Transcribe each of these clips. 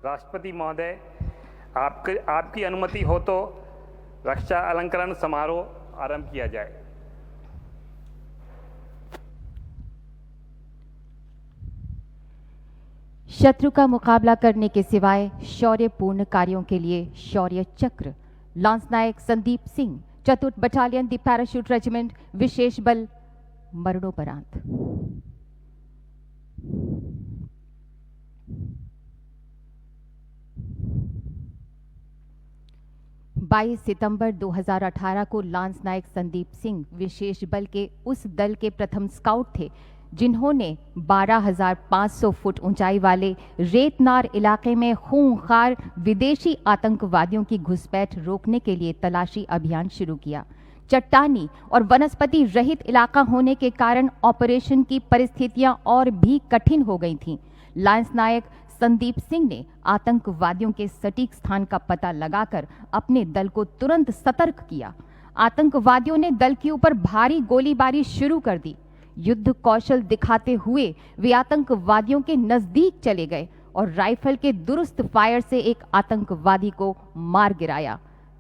राष्ट्रपति महोदय, आपकी अनुमति हो तो रक्षा अलंकरण समारोह आरंभ किया जाए। शत्रु का मुकाबला करने के सिवाय शौर्यपूर्ण कार्यों के लिए शौर्य चक्र लांस नायक संदीप सिंह, चतुर्थ बटालियन द पैराशूट रेजिमेंट, विशेष बल, मरणोपरांत। 22 सितंबर 2018 को लांस नायक संदीप सिंह विशेष बल के उस दल के प्रथम स्काउट थे जिन्होंने 12,500 फुट ऊंचाई वाले रेतनार इलाके में खूंखार विदेशी आतंकवादियों की घुसपैठ रोकने के लिए तलाशी अभियान शुरू किया। चट्टानी और वनस्पति रहित इलाका होने के कारण ऑपरेशन की परिस्थितियां और भी कठिन हो गई थीं। लांस नायक संदीप सिंह ने आतंकवादियों के सटीक स्थान का पता लगाकर अपने दल को तुरंत सतर्क किया। आतंकवादियों ने दल के ऊपर भारी गोलीबारी शुरू कर दी। युद्ध कौशल दिखाते हुए वे आतंकवादियों के नजदीक चले गए और राइफल के दुरुस्त फायर से एक आतंकवादी को मार गिराया।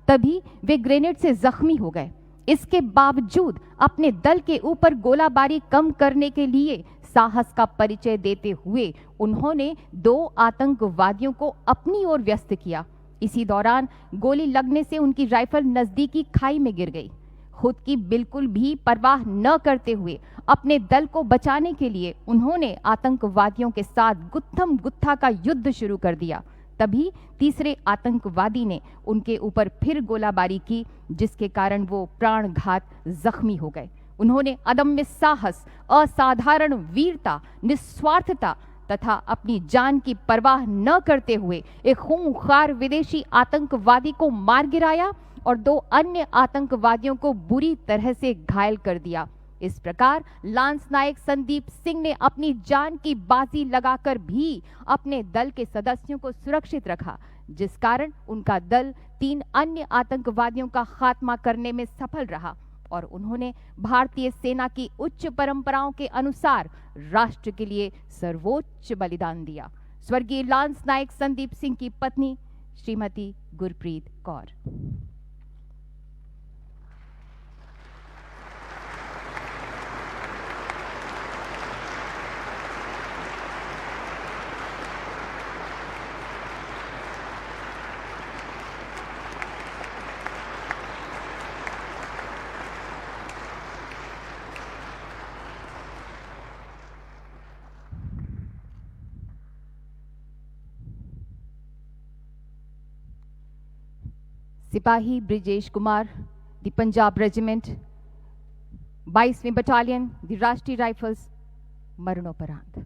तभी वे ग्रेनेड से जख्मी हो गए। इसके बावजूद अपने दल के ऊपर गोलाबारी कम करने के लिए साहस का परिचय देते हुए उन्होंने 2 आतंकवादियों को अपनी ओर व्यस्त किया। इसी दौरान गोली लगने से उनकी राइफल नजदीकी खाई में गिर गई। खुद की बिल्कुल भी परवाह न करते हुए अपने दल को बचाने के लिए उन्होंने आतंकवादियों के साथ गुत्थम गुत्था का युद्ध शुरू कर दिया। तभी तीसरे आतंकवादी ने उनके ऊपर फिर गोलाबारी की, जिसके कारण वो प्राणघात जख्मी हो गए। उन्होंने अदम्य साहस, असाधारण वीरता, निस्वार्थता तथा अपनी जान की परवाह न करते हुए एक खूंखार विदेशी आतंकवादी को मार गिराया और 2 अन्य आतंकवादियों को बुरी तरह से घायल कर दिया। इस प्रकार लांस नायक संदीप सिंह ने अपनी जान की बाजी लगाकर भी अपने दल के सदस्यों को सुरक्षित रखा, जिस कारण उनका दल 3 अन्य आतंकवादियों का खात्मा करने में सफल रहा और उन्होंने भारतीय सेना की उच्च परंपराओं के अनुसार राष्ट्र के लिए सर्वोच्च बलिदान दिया। स्वर्गीय लांस नायक संदीप सिंह की पत्नी श्रीमती गुरप्रीत कौर। सिपाही ब्रिजेश कुमार, द पंजाब रेजिमेंट, 22वीं बटालियन, द राष्ट्रीय राइफल्स, मरणोपरांत।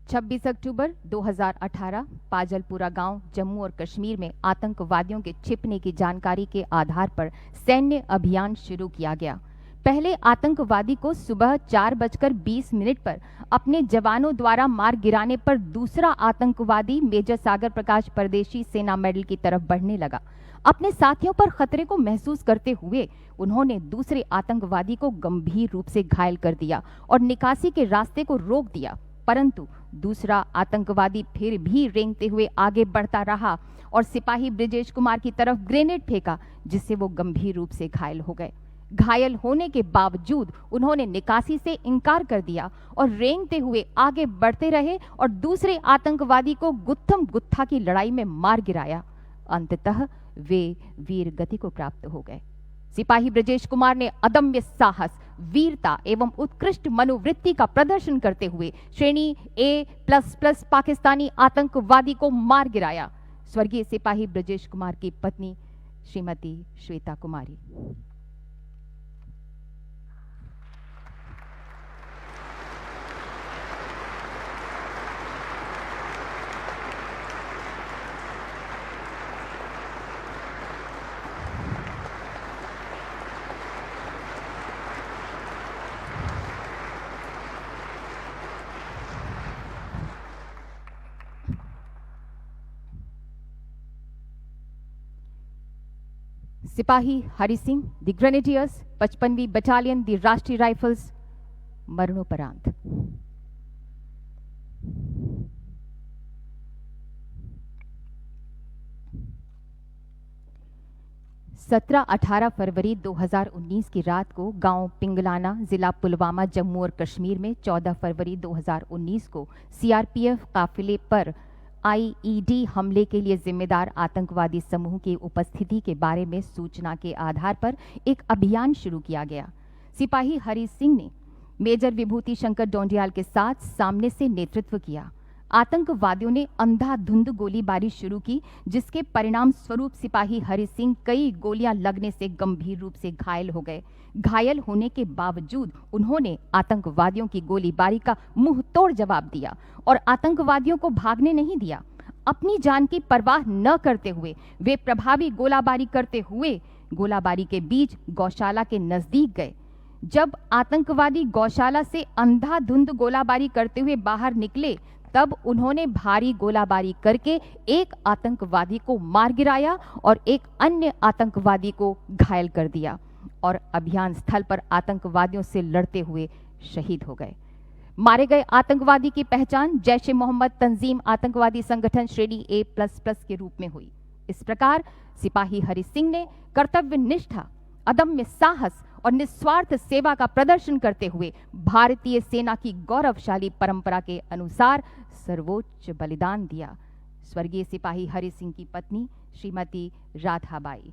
26 अक्टूबर 2018 पाजलपुरा गांव, जम्मू और कश्मीर में आतंकवादियों के छिपने की जानकारी के आधार पर सैन्य अभियान शुरू किया गया। पहले आतंकवादी को सुबह 4:20 पर अपने जवानों द्वारा मार गिराने पर दूसरा आतंकवादी मेजर सागर प्रकाश परदेशी सेना मेडल की तरफ बढ़ने लगा। अपने साथियों पर खतरे को महसूस करते हुए उन्होंने दूसरे आतंकवादी को गंभीर रूप से घायल कर दिया और निकासी के रास्ते को रोक दिया, परंतु दूसरा आतंकवादी फिर भी रेंगते हुए आगे बढ़ता रहा और सिपाही ब्रिजेश कुमार की तरफ ग्रेनेड फेंका, जिससे वो गंभीर रूप से घायल हो गए। घायल होने के बावजूद उन्होंने निकासी से इनकार कर दिया और रेंगते हुए आगे बढ़ते रहे और दूसरे आतंकवादी को गुत्थम गुत्था की लड़ाई में मार गिराया। अंततः वे वीर गति को प्राप्त हो गए। सिपाही ब्रजेश कुमार ने अदम्य साहस, वीरता एवं उत्कृष्ट मनोवृत्ति का प्रदर्शन करते हुए श्रेणी A++ पाकिस्तानी आतंकवादी को मार गिराया। स्वर्गीय सिपाही ब्रजेश कुमार की पत्नी श्रीमती श्वेता कुमारी। सिपाही हरि सिंह, द ग्रेनेडियर्स, 55वीं बटालियन, द राष्ट्रीय राइफल्स, मरणोपरांत। 17-18 फरवरी 2019 की रात को गांव पिंगलाना, जिला पुलवामा, जम्मू और कश्मीर में 14 फरवरी 2019 को सीआरपीएफ काफिले पर आईईडी हमले के लिए जिम्मेदार आतंकवादी समूह की उपस्थिति के बारे में सूचना के आधार पर एक अभियान शुरू किया गया। सिपाही हरि सिंह ने मेजर विभूति शंकर डोंडियाल के साथ सामने से नेतृत्व किया। आतंकवादियों ने अंधाधुंध गोलीबारी शुरू की, जिसके परिणाम स्वरूप सिपाही हरि सिंह कई गोलियां लगने से गंभीर रूप से घायल हो गए। घायल होने के बावजूद उन्होंने आतंकवादियों की गोलीबारी का मुंह तोड़ जवाब दिया और आतंकवादियों को भागने नहीं दिया। अपनी जान की परवाह न करते हुए वे प्रभावी गोलाबारी करते हुए गोलाबारी के बीच गौशाला के नजदीक गए। जब आतंकवादी गौशाला से अंधाधुंध गोलाबारी करते हुए बाहर निकले, तब उन्होंने भारी गोलाबारी करके एक आतंकवादी को मार गिराया और एक अन्य आतंकवादी को घायल कर दिया और अभियान स्थल पर आतंकवादियों से लड़ते हुए शहीद हो गए। मारे गए आतंकवादी की पहचान जैश ए मोहम्मद तंजीम आतंकवादी संगठन श्रेणी A++ के रूप में हुई। इस प्रकार सिपाही हरि सिंह ने कर्तव्य निष्ठा, अदम्य साहस और निस्वार्थ सेवा का प्रदर्शन करते हुए भारतीय सेना की गौरवशाली परंपरा के अनुसार सर्वोच्च बलिदान दिया। स्वर्गीय सिपाही हरि सिंह की पत्नी श्रीमती राधाबाई।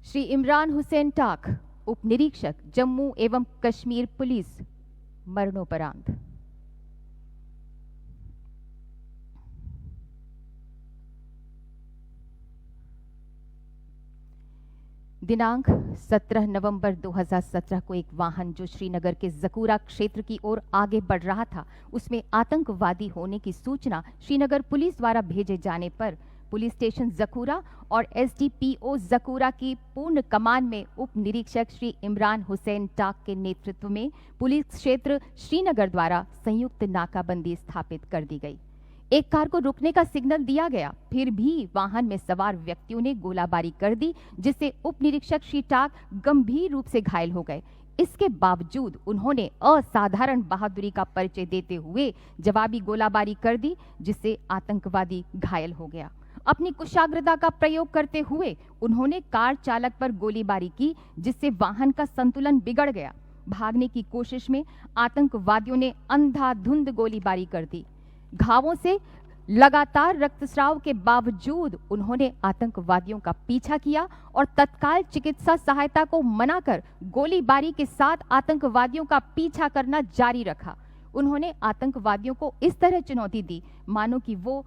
श्री इमरान हुसैन टाक, उप निरीक्षक, जम्मू एवं कश्मीर पुलिस, मरणोपरांत। दिनांक 17 नवंबर 2017 को एक वाहन जो श्रीनगर के जकूरा क्षेत्र की ओर आगे बढ़ रहा था, उसमें आतंकवादी होने की सूचना श्रीनगर पुलिस द्वारा भेजे जाने पर पुलिस स्टेशन जकूरा और एसडीपीओ जकूरा की पूर्ण कमान में उप निरीक्षक श्री इमरान हुसैन टाक के नेतृत्व में पुलिस क्षेत्र श्रीनगर द्वारा संयुक्त नाकाबंदी स्थापित कर दी गई। एक कार को रुकने का सिग्नल दिया गया, फिर भी वाहन में सवार व्यक्तियों ने गोलाबारी कर दी, जिससे उप निरीक्षक श्री टाक गंभीर रूप से घायल हो गए। इसके बावजूद उन्होंने असाधारण बहादुरी का परिचय देते हुए जवाबी गोलाबारी कर दी, जिससे आतंकवादी घायल हो गया। अपनी कुशाग्रता का प्रयोग करते हुए उन्होंने कार चालक पर गोलीबारी की, जिससे वाहन का संतुलन बिगड़ गया। भागने की कोशिश में आतंकवादियों ने अंधाधुंध गोलीबारी कर दी। घावों से लगातार रक्तस्राव के बावजूद उन्होंने आतंकवादियों का पीछा किया और तत्काल चिकित्सा सहायता को मनाकर गोलीबारी के साथ आतंकवादियों का पीछा करना जारी रखा। उन्होंने आतंकवादियों को इस तरह चुनौती दी मानो कि वो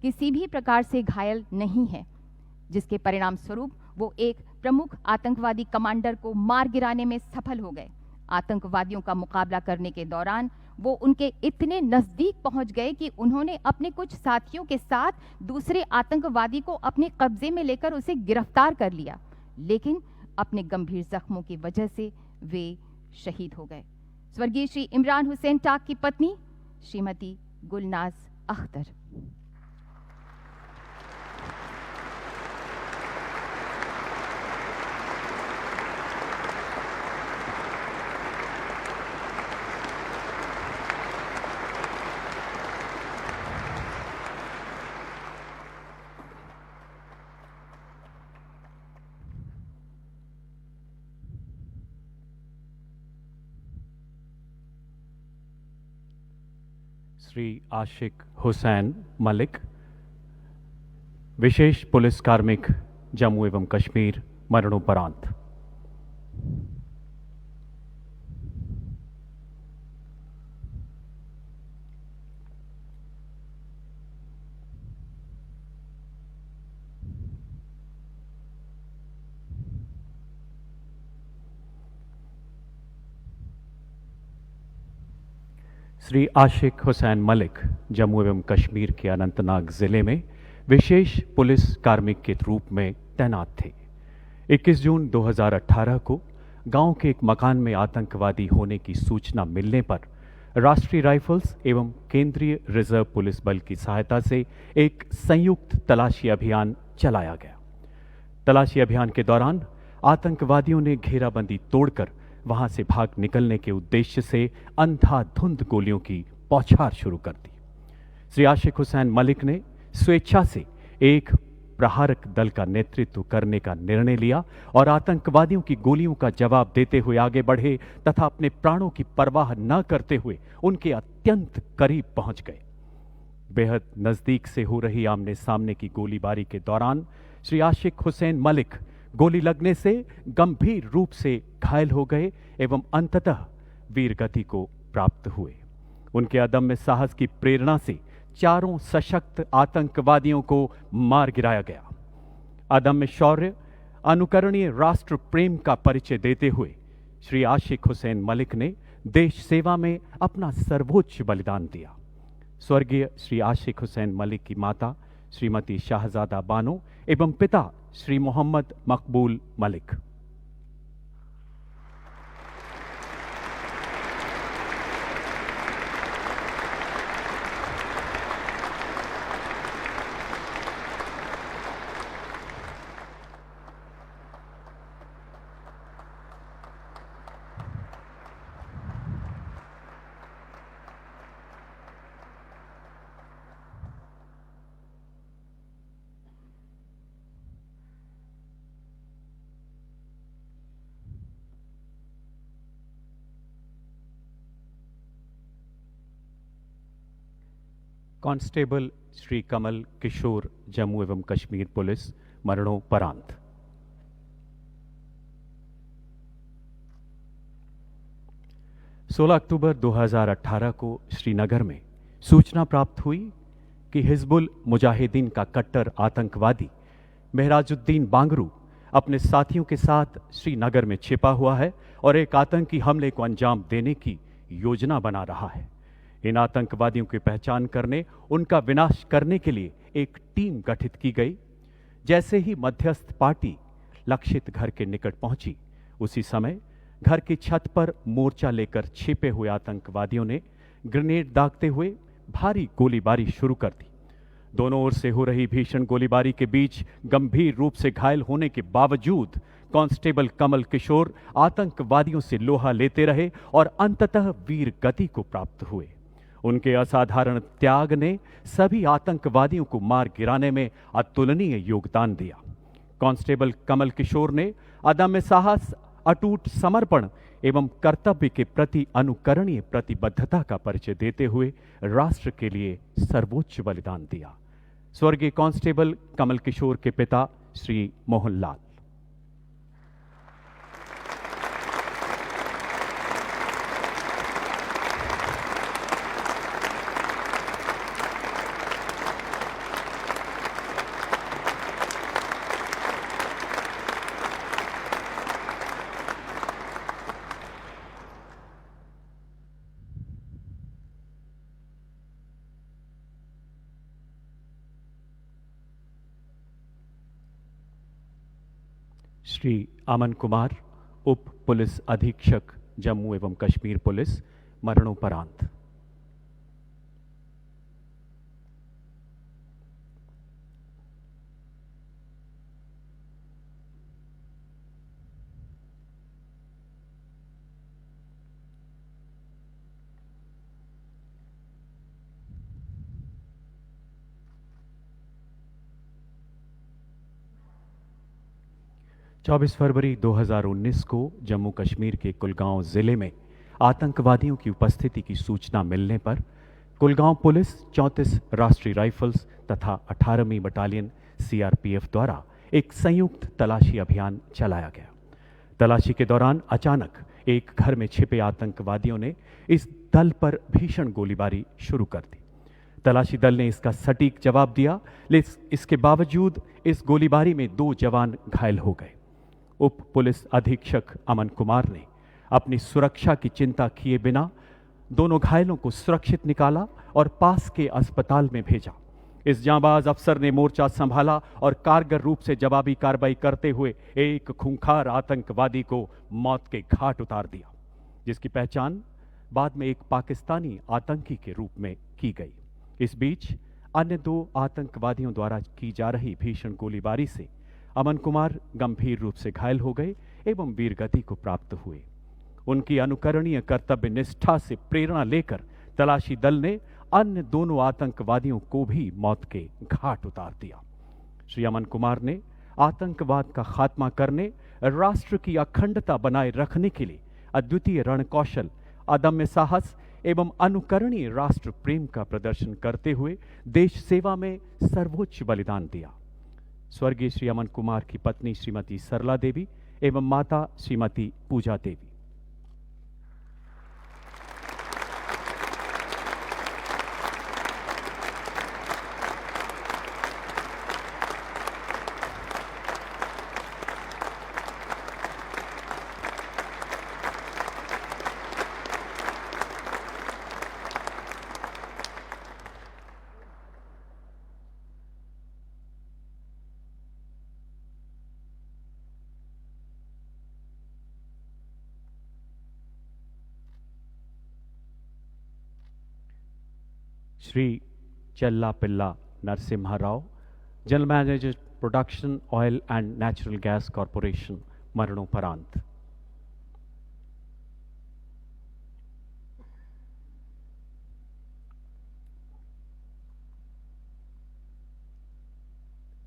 किसी भी प्रकार से घायल नहीं है, जिसके परिणाम स्वरूप वो एक प्रमुख आतंकवादी कमांडर को मार गिराने में सफल हो गए। आतंकवादियों का मुकाबला करने के दौरान वो उनके इतने नजदीक पहुंच गए कि उन्होंने अपने कुछ साथियों के साथ दूसरे आतंकवादी को अपने कब्जे में लेकर उसे गिरफ्तार कर लिया, लेकिन अपने गंभीर जख्मों की वजह से वे शहीद हो गए। स्वर्गीय श्री इमरान हुसैन टाक की पत्नी श्रीमती गुलनाज अख्तर। श्री आशिक हुसैन मलिक, विशेष पुलिस कार्मिक, जम्मू एवं कश्मीर, मरणोपरांत। श्री आशिक हुसैन मलिक जम्मू एवं कश्मीर के अनंतनाग जिले में विशेष पुलिस कार्मिक के रूप में तैनात थे। 21 जून 2018 को गांव के एक मकान में आतंकवादी होने की सूचना मिलने पर राष्ट्रीय राइफल्स एवं केंद्रीय रिजर्व पुलिस बल की सहायता से एक संयुक्त तलाशी अभियान चलाया गया। तलाशी अभियान के दौरान आतंकवादियों ने घेराबंदी तोड़कर वहां से भाग निकलने के उद्देश्य से अंधाधुंध गोलियों की बौछार शुरू कर दी। श्री आशिक हुसैन मलिक ने स्वेच्छा से एक प्रहारक दल का नेतृत्व करने का निर्णय लिया और आतंकवादियों की गोलियों का जवाब देते हुए आगे बढ़े तथा अपने प्राणों की परवाह न करते हुए उनके अत्यंत करीब पहुंच गए। बेहद नजदीक से हो रही आमने सामने की गोलीबारी के दौरान श्री आशिक हुसैन मलिक गोली लगने से गंभीर रूप से घायल हो गए एवं अंततः वीरगति को प्राप्त हुए। उनके अदम्य साहस की प्रेरणा से चारों सशक्त आतंकवादियों को मार गिराया गया। अदम्य शौर्य, अनुकरणीय राष्ट्र प्रेम का परिचय देते हुए श्री आशिक हुसैन मलिक ने देश सेवा में अपना सर्वोच्च बलिदान दिया। स्वर्गीय श्री आशिक हुसैन मलिक की माता श्रीमती शाहजादा बानो एवं पिता श्री मोहम्मद मकबूल मलिक। कांस्टेबल श्री कमल किशोर जम्मू एवं कश्मीर पुलिस मरणोपरांत। अक्टूबर 2018 को श्रीनगर में सूचना प्राप्त हुई कि हिजबुल मुजाहिदीन का कट्टर आतंकवादी मेहराजुद्दीन बांगरू अपने साथियों के साथ श्रीनगर में छिपा हुआ है और एक आतंकी हमले को अंजाम देने की योजना बना रहा है। इन आतंकवादियों की पहचान करने, उनका विनाश करने के लिए एक टीम गठित की गई। जैसे ही मध्यस्थ पार्टी लक्षित घर के निकट पहुंची, उसी समय घर की छत पर मोर्चा लेकर छिपे हुए आतंकवादियों ने ग्रेनेड दागते हुए भारी गोलीबारी शुरू कर दी। दोनों ओर से हो रही भीषण गोलीबारी के बीच गंभीर रूप से घायल होने के बावजूद कांस्टेबल कमल किशोर आतंकवादियों से लोहा लेते रहे और अंततः वीर गति को प्राप्त हुए। उनके असाधारण त्याग ने सभी आतंकवादियों को मार गिराने में अतुलनीय योगदान दिया। कांस्टेबल कमल किशोर ने अदम्य साहस, अटूट समर्पण एवं कर्तव्य के प्रति अनुकरणीय प्रतिबद्धता का परिचय देते हुए राष्ट्र के लिए सर्वोच्च बलिदान दिया। स्वर्गीय कांस्टेबल कमल किशोर के पिता श्री मोहनलाल। श्री अमन कुमार, उप पुलिस अधीक्षक जम्मू एवं कश्मीर पुलिस मरणोपरांत। चौबीस फरवरी 2019 को जम्मू कश्मीर के कुलगांव जिले में आतंकवादियों की उपस्थिति की सूचना मिलने पर कुलगांव पुलिस, 34 राष्ट्रीय राइफल्स तथा 18वीं बटालियन सीआरपीएफ द्वारा एक संयुक्त तलाशी अभियान चलाया गया। तलाशी के दौरान अचानक एक घर में छिपे आतंकवादियों ने इस दल पर भीषण गोलीबारी शुरू कर दी। तलाशी दल ने इसका सटीक जवाब दिया, लेकिन इसके बावजूद इस गोलीबारी में 2 जवान घायल हो गए। उप पुलिस अधीक्षक अमन कुमार ने अपनी सुरक्षा की चिंता किए बिना दोनों घायलों को सुरक्षित निकाला और पास के अस्पताल में भेजा। इस जांबाज अफसर ने मोर्चा संभाला और कारगर रूप से जवाबी कार्रवाई करते हुए एक खूंखार आतंकवादी को मौत के घाट उतार दिया, जिसकी पहचान बाद में एक पाकिस्तानी आतंकी के रूप में की गई। इस बीच अन्य 2 आतंकवादियों द्वारा की जा रही भीषण गोलीबारी से अमन कुमार गंभीर रूप से घायल हो गए एवं वीरगति को प्राप्त हुए। उनकी अनुकरणीय कर्तव्य निष्ठा से प्रेरणा लेकर तलाशी दल ने अन्य दोनों आतंकवादियों को भी मौत के घाट उतार दिया। श्री अमन कुमार ने आतंकवाद का खात्मा करने, राष्ट्र की अखंडता बनाए रखने के लिए अद्वितीय रणकौशल, अदम्य साहस एवं अनुकरणीय राष्ट्र प्रेम का प्रदर्शन करते हुए देश सेवा में सर्वोच्च बलिदान दिया। स्वर्गीय श्री अमन कुमार की पत्नी श्रीमती सरला देवी एवं माता Shrimati Pooja Devi. Shri Challapilla Narasimha Rao, general manager production oil and natural gas corporation, मरणोपरांत।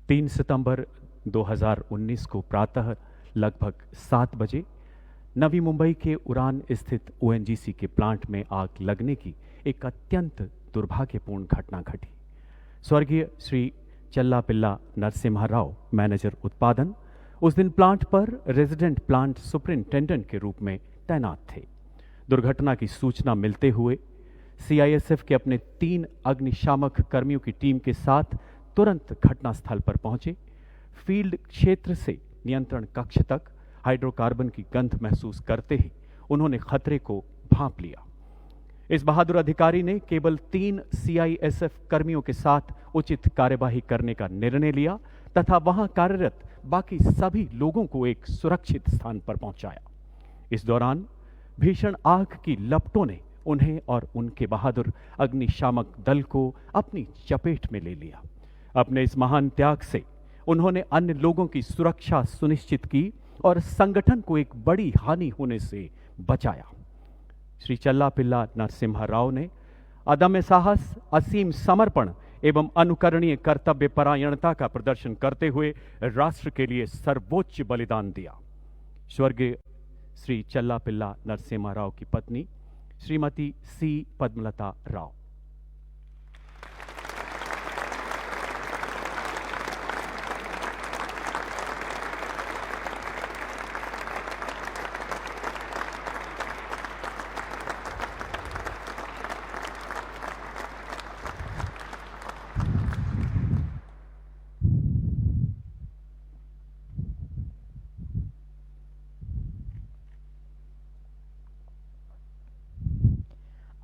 तीन सितंबर 2019 को प्रातः लगभग 7 बजे नवी मुंबई के उड़ान स्थित ओएनजीसी के प्लांट में आग लगने की एक अत्यंत दुर्भाग्यपूर्ण घटना घटी। स्वर्गीय श्री चल्लापिल्ला नरसिम्हा राव, मैनेजर उत्पादन, उस दिन प्लांट पर रेजिडेंट प्लांट सुपरिंटेंडेंट के रूप में तैनात थे। दुर्घटना की सूचना मिलते हुए सीआईएसएफ के अपने 3 अग्निशामक कर्मियों की टीम के साथ तुरंत घटनास्थल पर पहुंचे। फील्ड क्षेत्र से नियंत्रण कक्ष तक हाइड्रोकार्बन की गंध महसूस करते ही उन्होंने खतरे को भांप लिया। इस बहादुर अधिकारी ने केवल 3 सीआईएसएफ कर्मियों के साथ उचित कार्यवाही करने का निर्णय लिया तथा वहां कार्यरत बाकी सभी लोगों को एक सुरक्षित स्थान पर पहुंचाया। इस दौरान भीषण आग की लपटों ने उन्हें और उनके बहादुर अग्निशामक दल को अपनी चपेट में ले लिया। अपने इस महान त्याग से उन्होंने अन्य लोगों की सुरक्षा सुनिश्चित की और संगठन को एक बड़ी हानि होने से बचाया। श्री चल्लापिल्ला नरसिम्हा राव ने अदम्य साहस, असीम समर्पण एवं अनुकरणीय कर्तव्य परायणता का प्रदर्शन करते हुए राष्ट्र के लिए सर्वोच्च बलिदान दिया। स्वर्गीय श्री चल्लापिल्ला नरसिम्हा राव की पत्नी श्रीमती सी पद्मलता राव।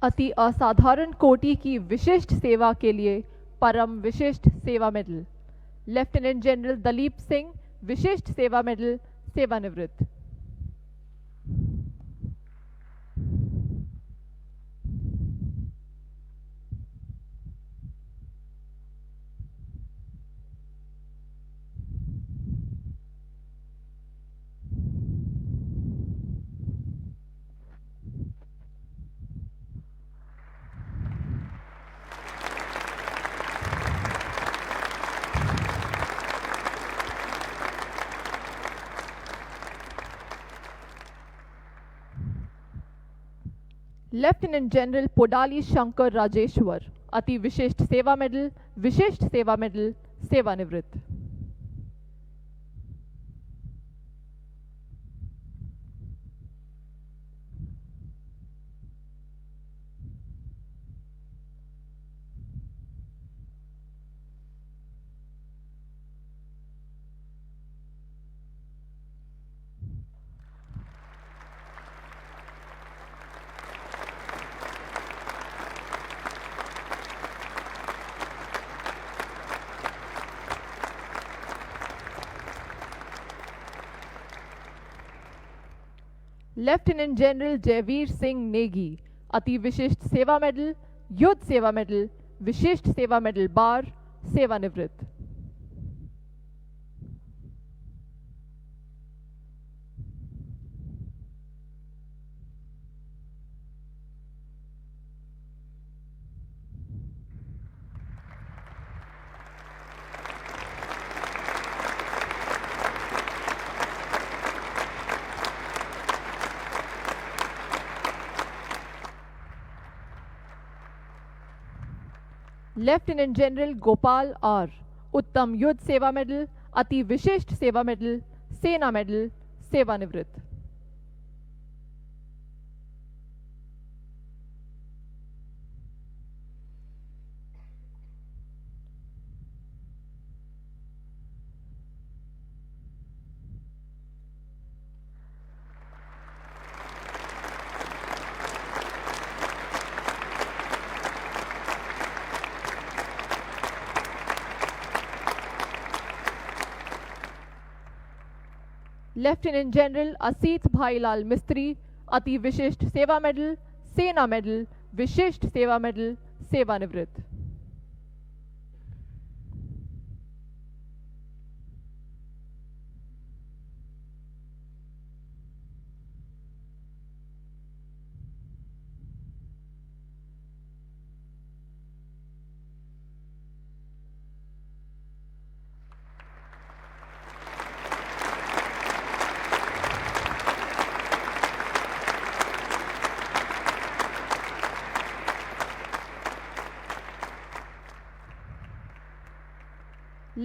अति असाधारण कोटि की विशिष्ट सेवा के लिए परम विशिष्ट सेवा medal, lieutenant general Dalip Singh, विशिष्ट सेवा मेडल, सेवानिवृत्त। लेफ्टिनेंट जनरल पोडाली शंकर राजेश्वर, अति विशिष्ट सेवा मेडल, विशिष्ट सेवा मेडल, सेवानिवृत्त। लेफ्टिनेंट जनरल जयवीर सिंह नेगी, अति विशिष्ट सेवा मेडल, युद्ध सेवा मेडल, विशिष्ट सेवा मेडल बार, सेवानिवृत्त। लेफ्टिनेंट जनरल गोपाल आर, उत्तम युद्ध सेवा मेडल, अति विशिष्ट सेवा मेडल, सेना मेडल, सेवानिवृत्त। लेफ्टिनेंट जनरल असीत भाईलाल मिस्त्री, अति विशिष्ट सेवा मेडल, सेना मेडल, विशिष्ट सेवा मेडल, सेवानिवृत्त।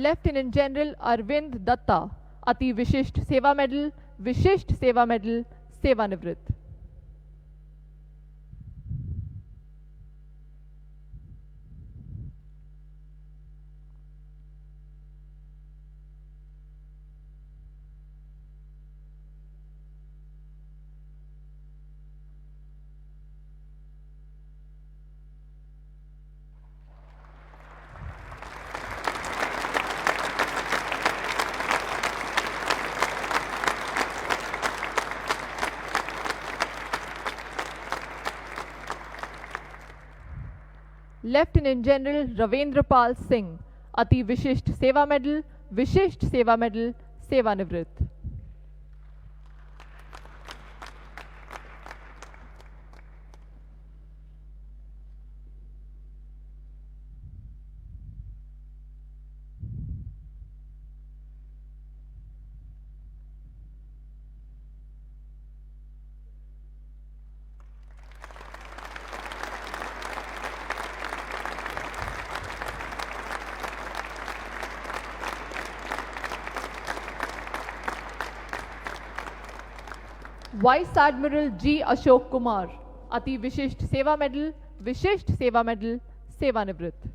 लेफ्टिनेंट जनरल अरविंद दत्ता, अति विशिष्ट सेवा मेडल, विशिष्ट सेवा मेडल, सेवानिवृत्त। लेफ्टिनेंट जनरल रविंद्र पाल सिंह, अति विशिष्ट सेवा मेडल, विशिष्ट सेवा मेडल, सेवानिवृत्त। Vice admiral G Ashok Kumar, अति विशिष्ट सेवा मेडल, विशिष्ट सेवा मेडल, सेवानिवृत्त।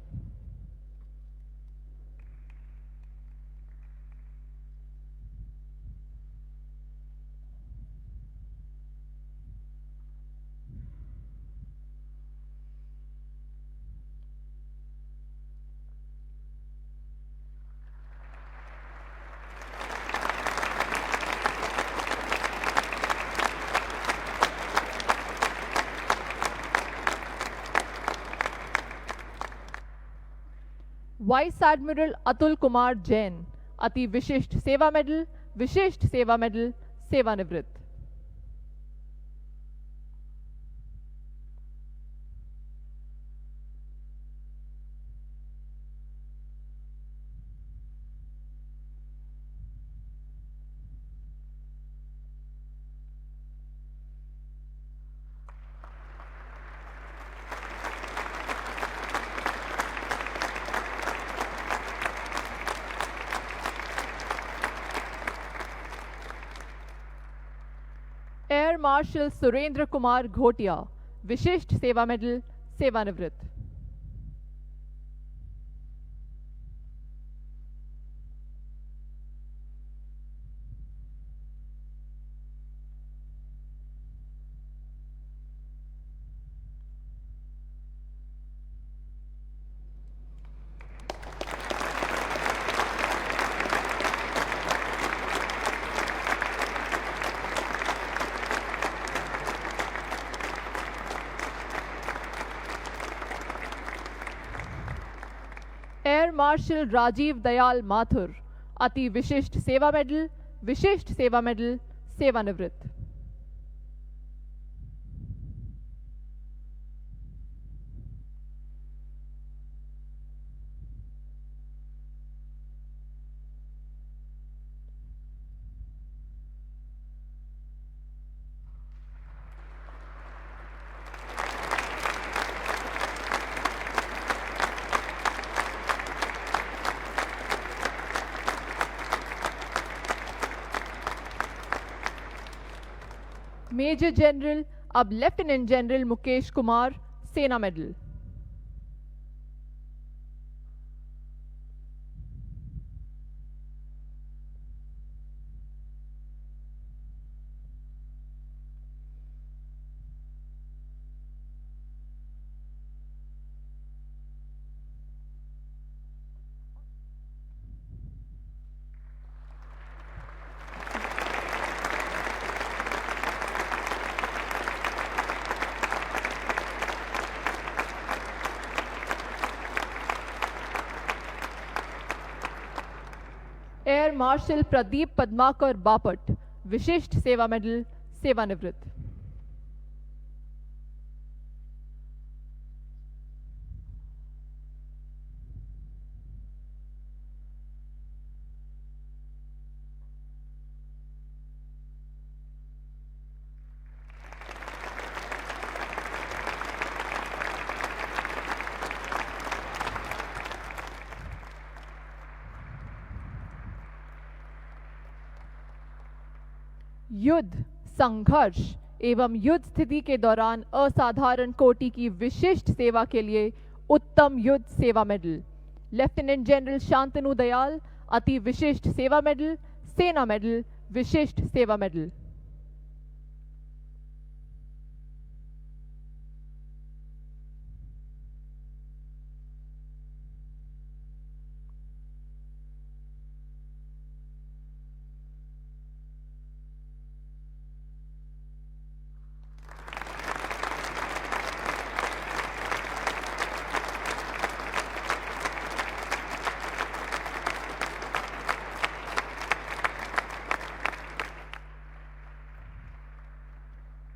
वाइस एडमिरल अतुल कुमार जैन, अति विशिष्ट सेवा मेडल, विशिष्ट सेवा मेडल, सेवानिवृत्त। एयर मार्शल सुरेंद्र कुमार घोटिया, विशिष्ट सेवा मेडल, सेवानिवृत्त। एयर मार्शल राजीव दयाल माथुर, अति विशिष्ट सेवा मेडल, विशिष्ट सेवा मेडल, सेवानिवृत्त। मेजर जनरल अब लेफ्टिनेंट जनरल मुकेश कुमार, सेना medal. Air marshal Pradeep Padmakar Bapat, विशिष्ट सेवा मेडल, सेवानिवृत्त। युद्ध, संघर्ष एवं युद्ध स्थिति के दौरान असाधारण कोटि की विशिष्ट सेवा के लिए उत्तम युद्ध सेवा medal, lieutenant general Shantanu Dayal, अति विशिष्ट सेवा मेडल, सेना मेडल, विशिष्ट सेवा medal.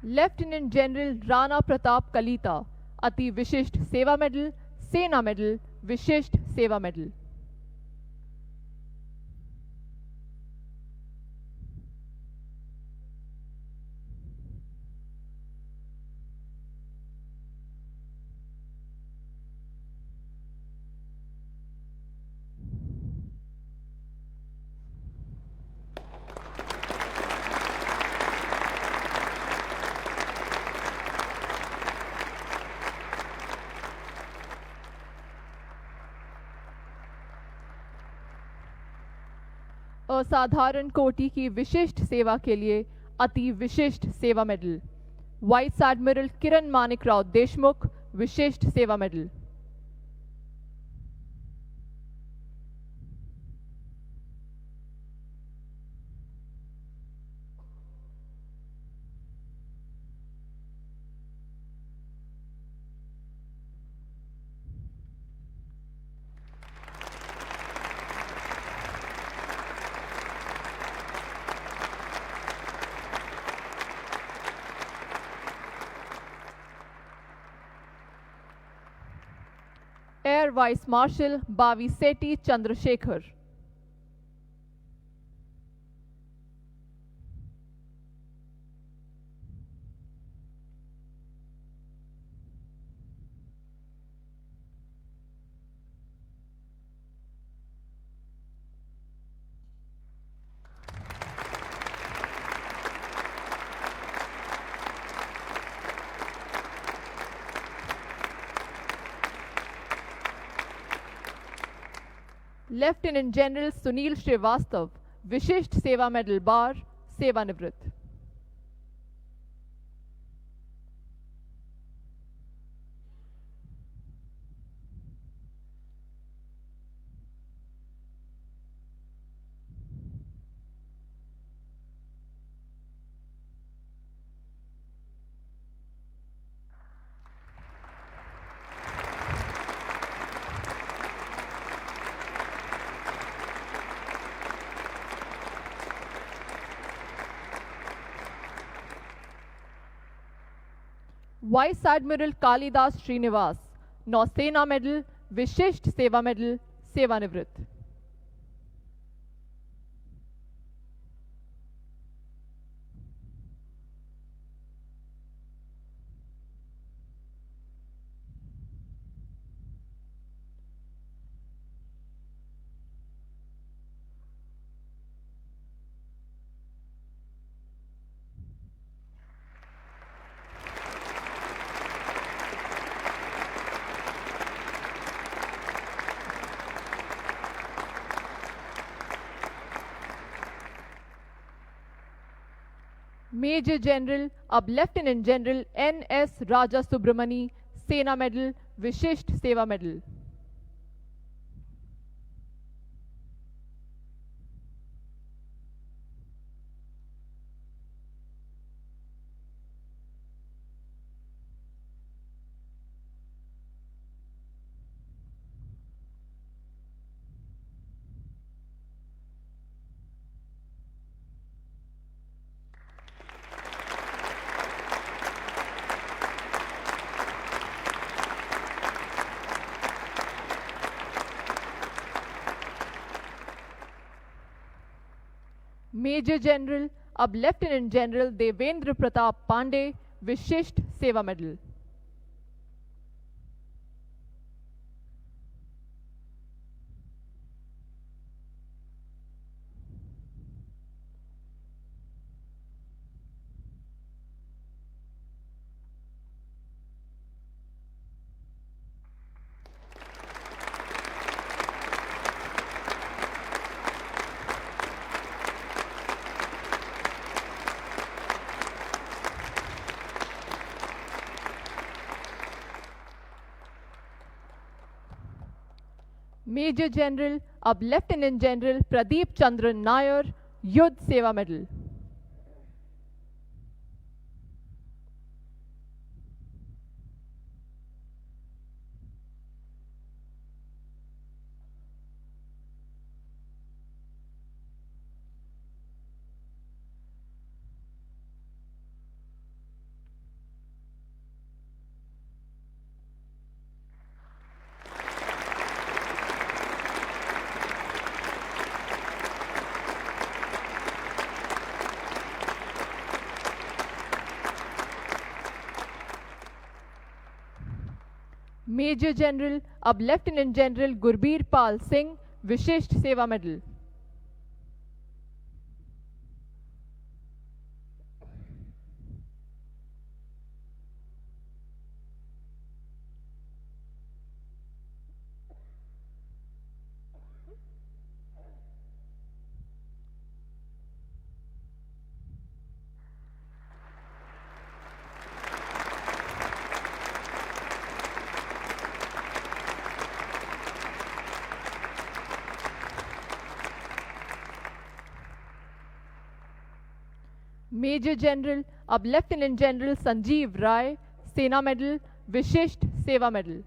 Lieutenant general Rana Pratap Kalita, अति विशिष्ट सेवा मेडल, सेना मेडल, विशिष्ट सेवा मेडल। असाधारण कोटि की विशिष्ट सेवा के लिए अति विशिष्ट सेवा मेडल, वाइस एडमिरल किरण मानिकराव देशमुख, विशिष्ट सेवा मेडल। एयर वाइस मार्शल बावी सेठी चंद्रशेखर। लेफ्टिनेंट जनरल सुनील श्रीवास्तव, विशिष्ट सेवा मेडल बार, सेवानिवृत्त। वाइस एडमिरल कालिदास श्रीनिवास, नौसेना मेडल, विशिष्ट सेवा मेडल, सेवानिवृत्त। मेजर जनरल अब लेफ्टिनेंट जनरल NS राजा सुब्रमणी, सेना मेडल, विशिष्ट सेवा मेडल। मेजर जनरल अब लेफ्टिनेंट जनरल देवेंद्र प्रताप पांडे, विशिष्ट सेवा मेडल। मेजर जनरल अब लेफ्टिनेंट जनरल प्रदीप चंद्र नायर, युद्ध सेवा मेडल। मेजर जनरल अब लेफ्टिनेंट जनरल गुरबीर पाल सिंह, विशिष्ट सेवा मेडल। मेजर जनरल अब लेफ्टिनेंट जनरल संजीव राय, सेना मेडल, विशिष्ट सेवा मेडल।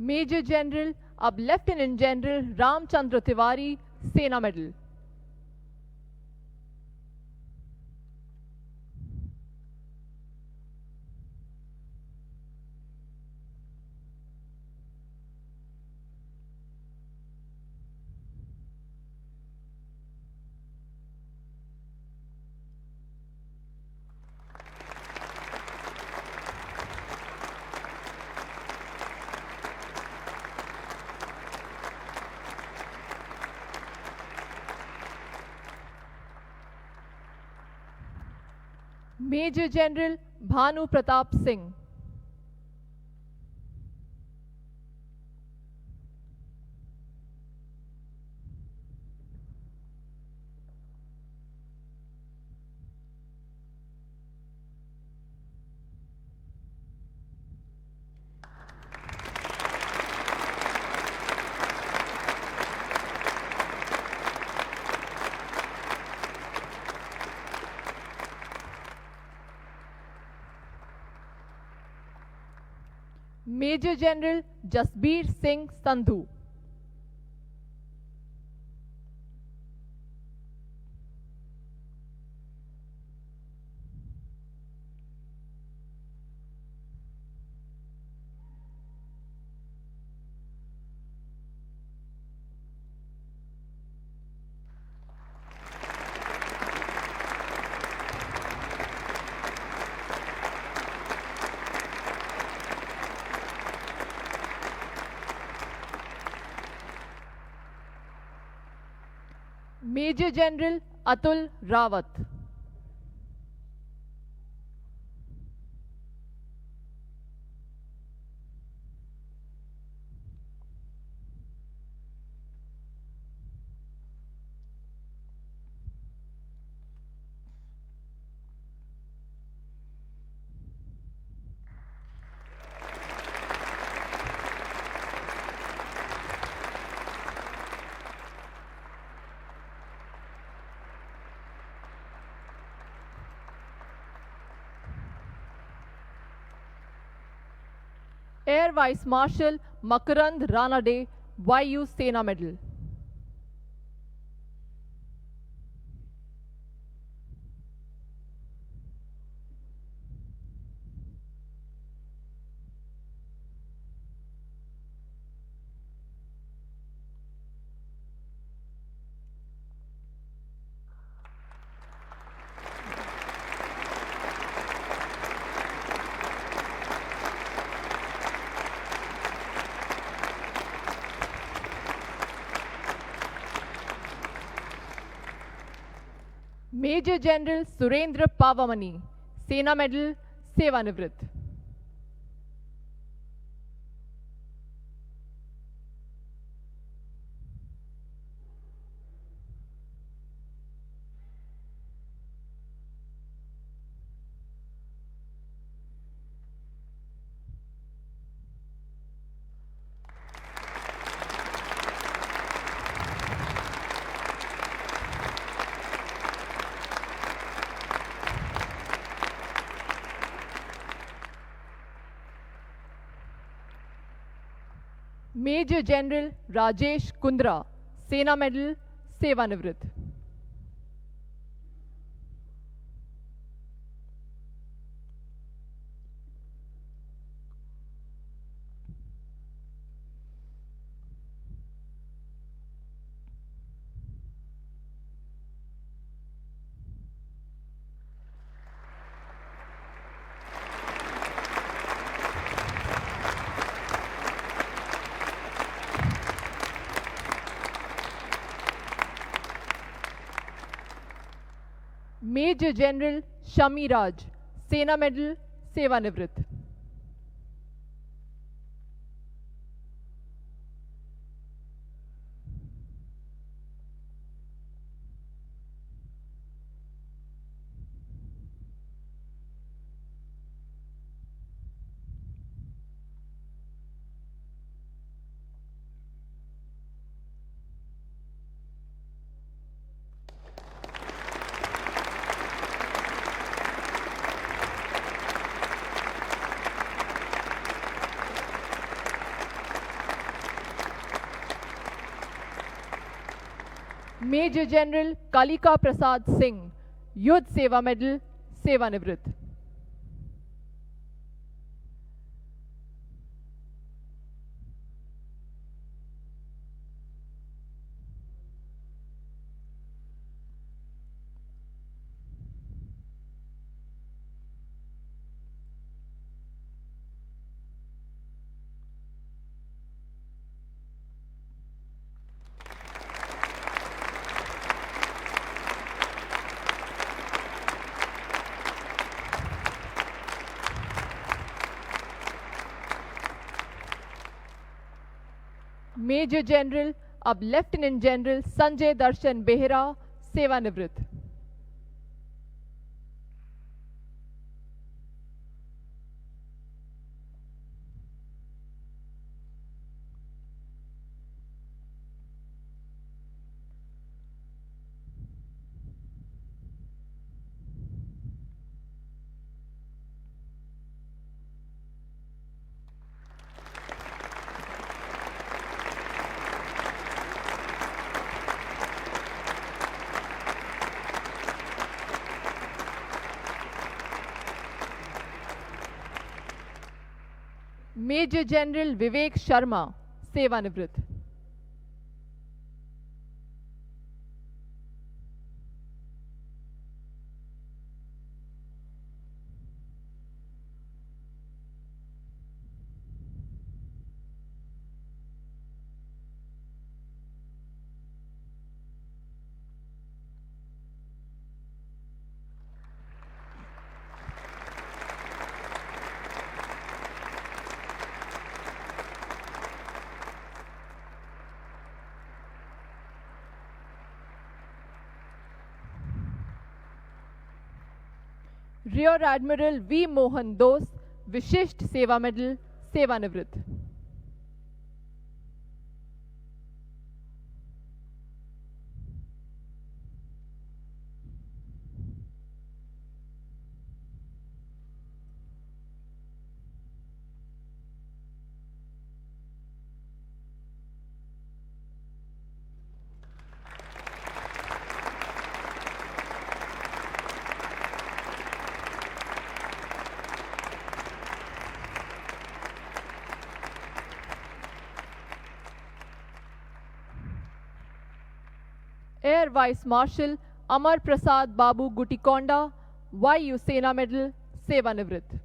मेजर जनरल अब लेफ्टिनेंट जनरल रामचंद्र तिवारी, सेना medal. Major general Bhanu Pratap Singh. Major general Jasbir Singh Sandhu, major general Atul Rawat, air vice marshal Makrand Ranade, Vayu Sena medal, major general Surendra Pawamani, Sena medal, सेवानिवृत्त, मेजर जनरल राजेश कुंद्रा, सेना मेडल, सेवानिवृत्त, मेजर जनरल शमी राज, सेना मेडल, सेवानिवृत्त, मेजर जनरल कालिका प्रसाद सिंह, युद्ध सेवा मेडल, सेवानिवृत्त, मेजर जनरल अब लेफ्टिनेंट जनरल संजय दर्शन बेहरा, सेवानिवृत्त, मेजर जनरल विवेक शर्मा, सेवानिवृत्त। रियर एडमिरल वी मोहन दोस, विशिष्ट सेवा मेडल, सेवानिवृत्त। एयर वाइस मार्शल अमर प्रसाद बाबू गुटिकोंडा, वायु सेना मेडल, सेवानिवृत्त।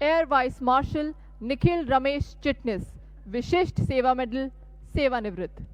Air vice martial Nikhil Ramesh Chitnis, विशिष्ट सेवा मेडल, सेवानिवृत्त।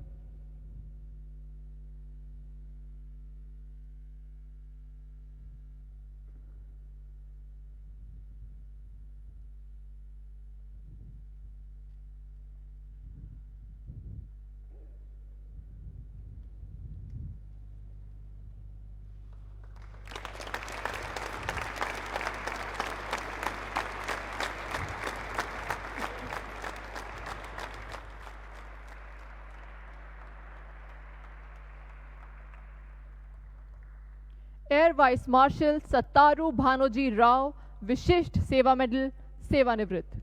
एयर वाइस मार्शल सत्तारू भानोजी राव, विशिष्ट सेवा मेडल, सेवानिवृत्त।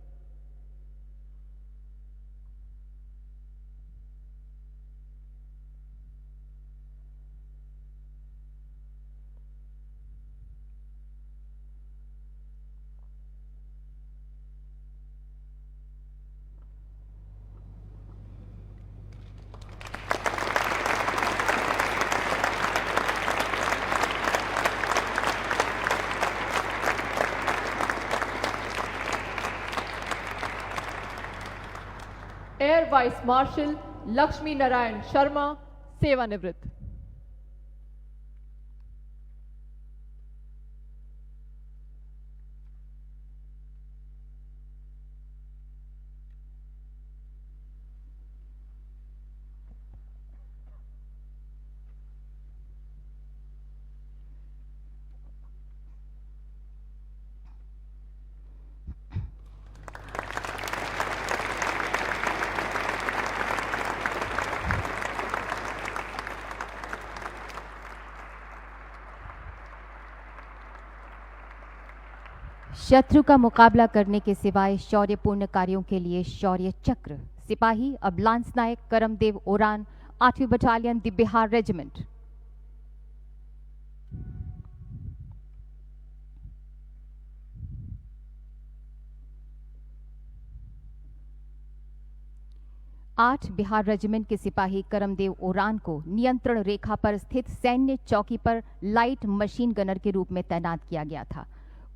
Air vice martial Lakshmi Narayan Sharma, सेवानिवृत्त। शत्रु का मुकाबला करने के सिवाय शौर्यपूर्ण कार्यों के लिए शौर्य चक्र सिपाही अब लांस नायक करमदेव ओरान, 8वीं बटालियन द बिहार रेजिमेंट। आठ बिहार रेजिमेंट के सिपाही करमदेव ओरान को नियंत्रण रेखा पर स्थित सैन्य चौकी पर लाइट मशीन गनर के रूप में तैनात किया गया था।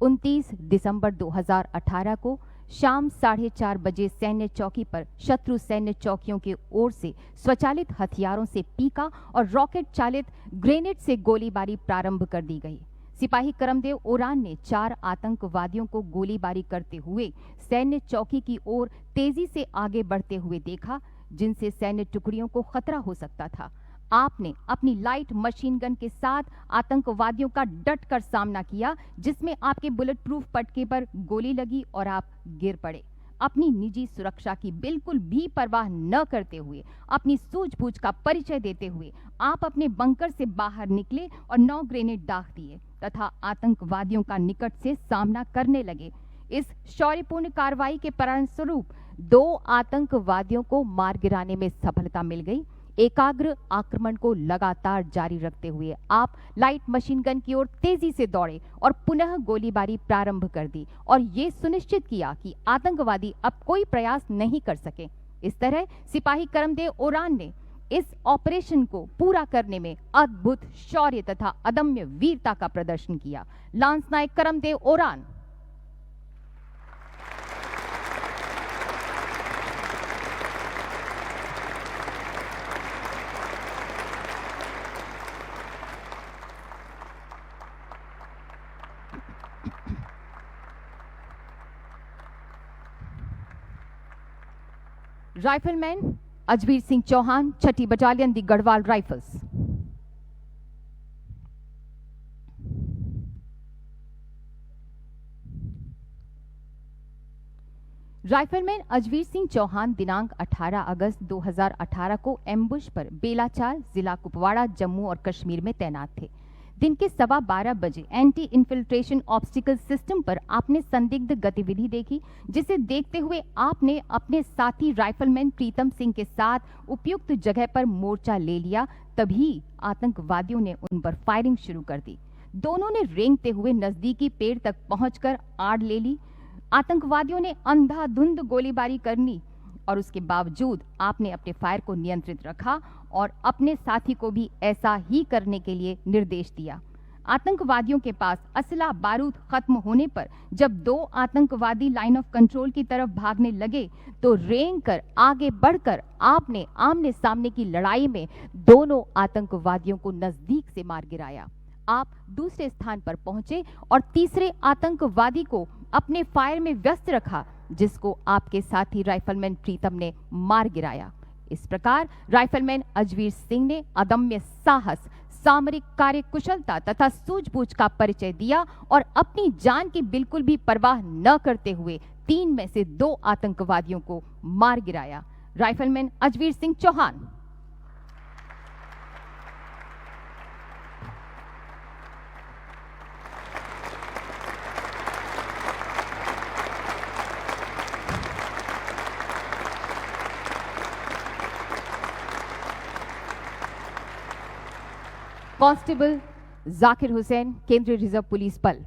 29 दिसंबर 2018 को शाम 4:30 बजे सैन्य चौकी पर शत्रु सैन्य चौकियों की ओर से स्वचालित हथियारों से पीका और रॉकेट चालित ग्रेनेड से गोलीबारी प्रारंभ कर दी गई। सिपाही करमदेव ओरान ने 4 आतंकवादियों को गोलीबारी करते हुए सैन्य चौकी की ओर तेजी से आगे बढ़ते हुए देखा, जिनसे सैन्य टुकड़ियों को खतरा हो सकता था। आपने अपनी लाइट मशीन गन के साथ आतंकवादियों का डटकर सामना किया, जिसमें आपके बुलेट प्रूफ पटके पर गोली लगी और आप गिर पड़े। अपनी निजी सुरक्षा की बिल्कुल भी परवाह न करते हुए, अपनी सूझबूझ का परिचय देते हुए आप अपने बंकर से बाहर निकले और 9 ग्रेनेड दाग दिए तथा आतंकवादियों का निकट से सामना करने लगे। इस शौर्यपूर्ण कार्रवाई के परिणामस्वरूप 2 आतंकवादियों को मार गिराने में सफलता मिल गई। एकाग्र आक्रमण को लगातार जारी रखते हुए आप लाइट मशीन गन की ओर तेजी से दौड़े और पुनः गोलीबारी प्रारंभ कर दी और ये सुनिश्चित किया कि आतंकवादी अब कोई प्रयास नहीं कर सके। इस तरह सिपाही करमदेव ओरान ने इस ऑपरेशन को पूरा करने में अद्भुत शौर्य तथा अदम्य वीरता का प्रदर्शन किया। लांस नायक करमदेव ओरान। राइफलमैन अजवीर सिंह चौहान, 6ठी battalion the Garhwal rifles. Rifleman Ajveer Singh Chauhan दिनांक 18 अगस्त 2018 को एम्बुश पर बेलाचार, जिला कुपवाड़ा, जम्मू और कश्मीर में तैनात थे। दिन के 12:15 बजे एंटी इन्फिल्ट्रेशन ऑब्स्टिकल सिस्टम पर आपने संदिग्ध गतिविधि देखी, जिसे देखते हुए आपने अपने साथी राइफलमैन प्रीतम सिंह के साथ उपयुक्त जगह पर मोर्चा ले लिया। तभी आतंकवादियों ने उन पर फायरिंग शुरू कर दी। दोनों ने रेंगते हुए नजदीकी पेड़ तक पहुंचकर आड़ ले ली। आतंकवादियों ने अंधाधुंध गोलीबारी करनी और उसके बावजूद आपने अपने फायर को नियंत्रित रखा और अपने साथी को भी ऐसा ही करने के लिए निर्देश दिया। आतंकवादियों के पास असला बारूद खत्म होने पर जब 2 आतंकवादी लाइन ऑफ कंट्रोल की तरफ भागने लगे तो रेंग कर आगे बढ़कर आपने आमने सामने की लड़ाई में दोनों आतंकवादियों को नजदीक से मार गिराया। आप दूसरे स्थान पर पहुंचे और तीसरे आतंकवादी को अपने फायर में व्यस्त रखा, जिसको आपके साथी राइफलमैन प्रीतम ने मार गिराया। इस प्रकार राइफलमैन अजवीर सिंह ने अदम्य साहस, सामरिक कार्य कुशलता तथा सूझबूझ का परिचय दिया और अपनी जान की बिल्कुल भी परवाह न करते हुए 3 में से 2 आतंकवादियों को मार गिराया। राइफलमैन अजवीर सिंह चौहान। कांस्टेबल जाकिर हुसैन, केंद्रीय रिजर्व पुलिस बल।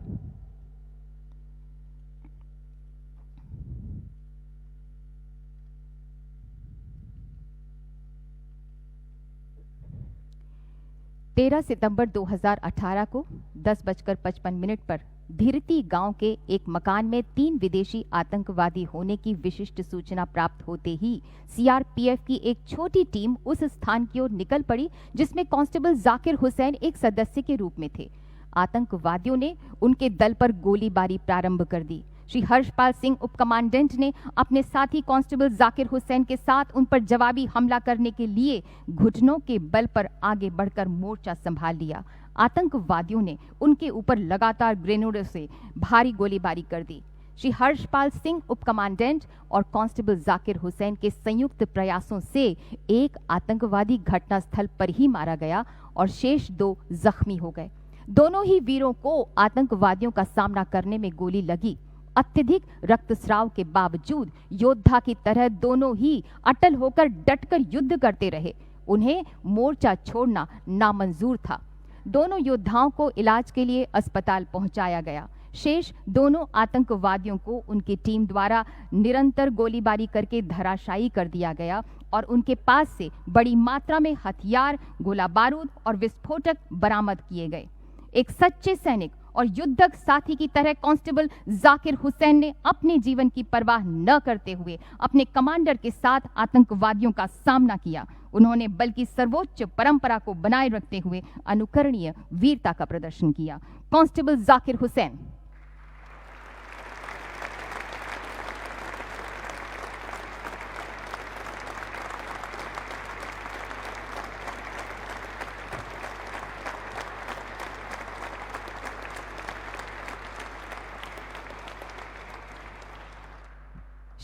तेरह सितंबर 2018 को 10:55 पर धीरती गांव के एक मकान में 3 विदेशी आतंकवादी होने की विशिष्ट सूचना प्राप्त होते ही सीआरपीएफ की एक छोटी टीम उस स्थान की ओर निकल पड़ी, जिसमें कांस्टेबल जाकिर हुसैन एक सदस्य के रूप में थे। आतंकवादियों ने उनके दल पर गोलीबारी प्रारंभ कर दी। श्री हर्षपाल सिंह उप कमांडेंट ने अपने साथी कांस्टेबल जाकिर हुसैन के साथ उन पर जवाबी हमला करने के लिए घुटनों के बल पर आगे बढ़कर मोर्चा संभाल लिया। आतंकवादियों ने उनके ऊपर लगातार ग्रेनेडों से भारी गोलीबारी कर दी। श्री हर्षपाल सिंह उप कमांडेंट और कांस्टेबल जाकिर हुसैन के संयुक्त प्रयासों से एक आतंकवादी घटनास्थल पर ही मारा गया और शेष 2 जख्मी हो गए। दोनों ही वीरों को आतंकवादियों का सामना करने में गोली लगी। अत्यधिक रक्तस्राव के बावजूद योद्धा की तरह दोनों ही अटल होकर डटकर युद्ध करते रहे। उन्हें मोर्चा छोड़ना नामंजूर था। दोनों योद्धाओं को इलाज के लिए अस्पताल पहुंचाया गया। शेष दोनों आतंकवादियों को उनकी टीम द्वारा निरंतर गोलीबारी करके धराशायी कर दिया गया और उनके पास से बड़ी मात्रा में हथियार, गोला बारूद और विस्फोटक बरामद किए गए। एक सच्चे सैनिक और युद्धक साथी की तरह कांस्टेबल जाकिर हुसैन ने अपने जीवन की परवाह न करते हुए अपने कमांडर के साथ आतंकवादियों का सामना किया। उन्होंने बल की सर्वोच्च परंपरा को बनाए रखते हुए अनुकरणीय वीरता का प्रदर्शन किया। Constable Zakir Hussain.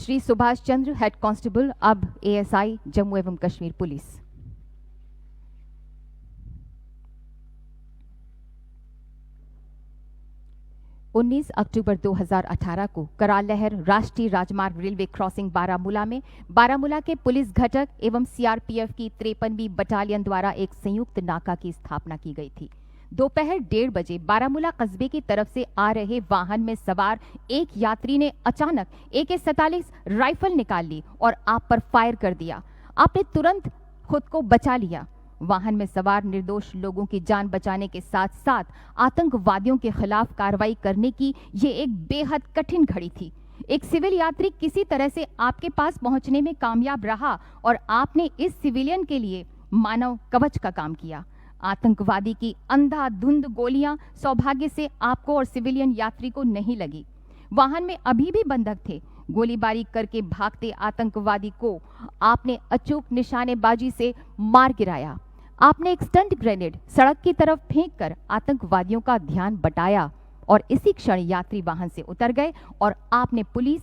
Shri Subhash Chandra, head constable, अब एएसआई, जम्मू एवं कश्मीर पुलिस। उन्नीस अक्टूबर 2018 को कराल लहर राष्ट्रीय राजमार्ग रेलवे क्रॉसिंग बारामूला में बारामूला के पुलिस घटक एवं सीआरपीएफ की 53वीं बटालियन द्वारा एक संयुक्त नाका की स्थापना की गई थी। दोपहर 1:30 बजे बारामूला कस्बे की तरफ से आ रहे वाहन में सवार एक यात्री ने अचानक AK-47 राइफल निकाल ली और आप पर फायर कर दिया। आपने तुरंत खुद को बचा लिया। वाहन में सवार निर्दोष लोगों की जान बचाने के साथ साथ आतंकवादियों के खिलाफ कार्रवाई करने की ये एक बेहद कठिन घड़ी थी। एक सिविल यात्री किसी तरह से आपके पास पहुंचने में कामयाब रहा और आपने इस सिविलियन के लिए मानव कवच का काम किया। आतंकवादी की अंधाधुंध गोलियां सौभाग्य से आपको और सिविलियन यात्री को नहीं लगी। वाहन में अभी भी बंधक थे। गोलीबारी करके भागते आतंकवादी को आपने अचूक निशानेबाजी से मार गिराया। आपने एक स्टंट ग्रेनेड सड़क की तरफ फेंककर आतंकवादियों का ध्यान बटाया और इसी क्षण यात्री वाहन से उतर गए और आपने पुलिस,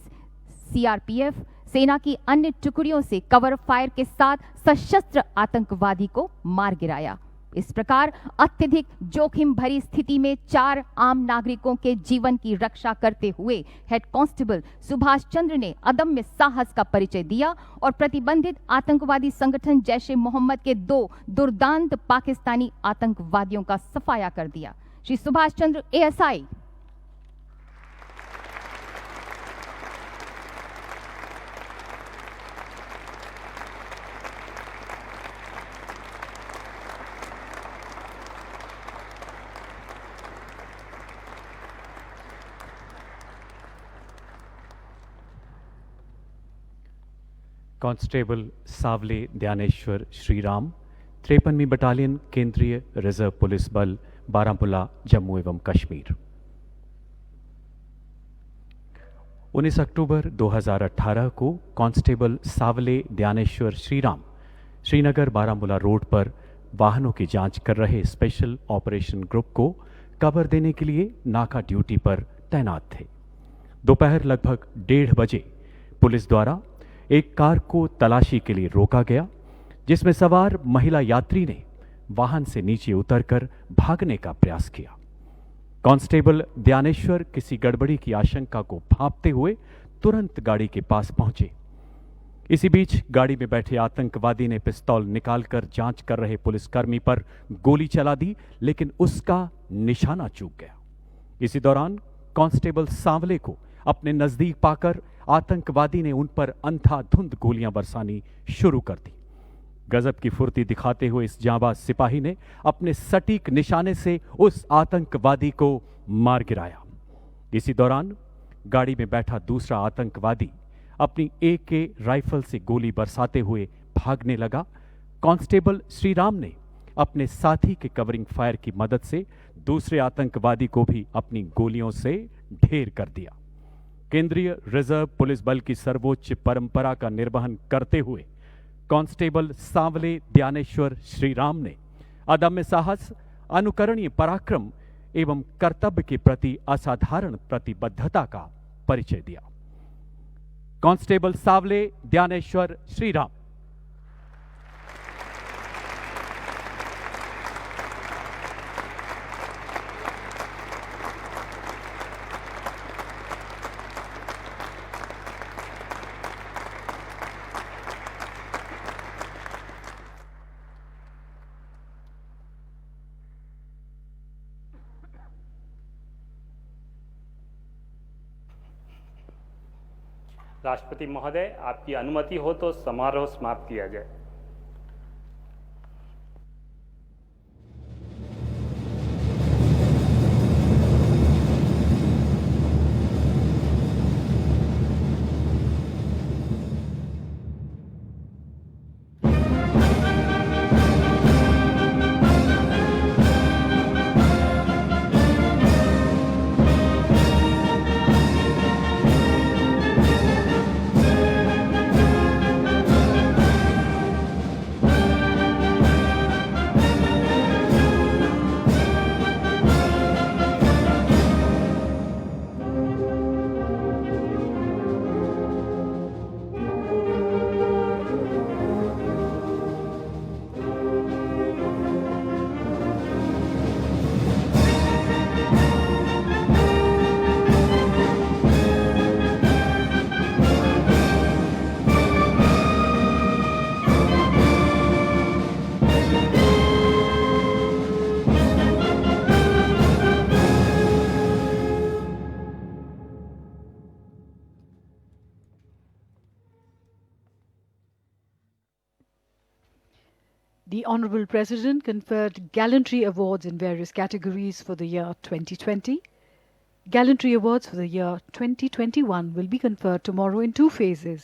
सीआरपीएफ, सेना की अन्य टुकड़ियों से कवर फायर के साथ सशस्त्र आतंकवादी को मार गिराया। इस प्रकार अत्यधिक जोखिम भरी स्थिति में 4 आम नागरिकों के जीवन की रक्षा करते हुए हेड कांस्टेबल सुभाष चंद्र ने अदम्य साहस का परिचय दिया और प्रतिबंधित आतंकवादी संगठन जैश-ए मोहम्मद के 2 दुर्दांत पाकिस्तानी आतंकवादियों का सफाया कर दिया। Shri Subhash Chandra, ASI. Constable सावले Dhyaneshwar Shriram, 53वीं battalion, केंद्रीय रिजर्व पुलिस बल, बारामूला, जम्मू एवं कश्मीर। 19 अक्टूबर 2018 को कांस्टेबल सावले ध्यानेश्वर श्रीराम श्रीनगर बारामूला रोड पर वाहनों की जांच कर रहे स्पेशल ऑपरेशन ग्रुप को कवर देने के लिए नाका ड्यूटी पर तैनात थे। दोपहर लगभग 1:30 बजे पुलिस द्वारा एक कार को तलाशी के लिए रोका गया, जिसमें सवार महिला यात्री ने वाहन से नीचे उतरकर भागने का प्रयास किया। कांस्टेबल ध्यानेश्वर किसी गड़बड़ी की आशंका को भांपते हुए तुरंत गाड़ी के पास पहुंचे। इसी बीच गाड़ी में बैठे आतंकवादी ने पिस्तौल निकालकर जांच कर रहे पुलिसकर्मी पर गोली चला दी, लेकिन उसका निशाना चूक गया। इसी दौरान कांस्टेबल सांवले को अपने नजदीक पाकर आतंकवादी ने उन पर अंधाधुंध गोलियां बरसानी शुरू कर दी। गजब की फुर्ती दिखाते हुए इस जांबाज सिपाही ने अपने सटीक निशाने से उस आतंकवादी को मार गिराया। इसी दौरान गाड़ी में बैठा दूसरा आतंकवादी अपनी AK राइफल से गोली बरसाते हुए भागने लगा। कांस्टेबल श्रीराम ने अपने साथी के कवरिंग फायर की मदद से दूसरे आतंकवादी को भी अपनी गोलियों से ढेर कर दिया। केंद्रीय रिजर्व पुलिस बल की सर्वोच्च परंपरा का निर्वहन करते हुए कांस्टेबल सांवले ध्यानेश्वर श्रीराम ने अदम्य साहस, अनुकरणीय पराक्रम एवं कर्तव्य के प्रति असाधारण प्रतिबद्धता का परिचय दिया। कांस्टेबल सांवले ध्यानेश्वर श्रीराम। राष्ट्रपति महोदय, आपकी अनुमति हो तो समारोह समाप्त किया जाए। The Honourable President conferred Gallantry Awards in various categories for the year 2020. Gallantry Awards for the year 2021 will be conferred tomorrow in 2 phases.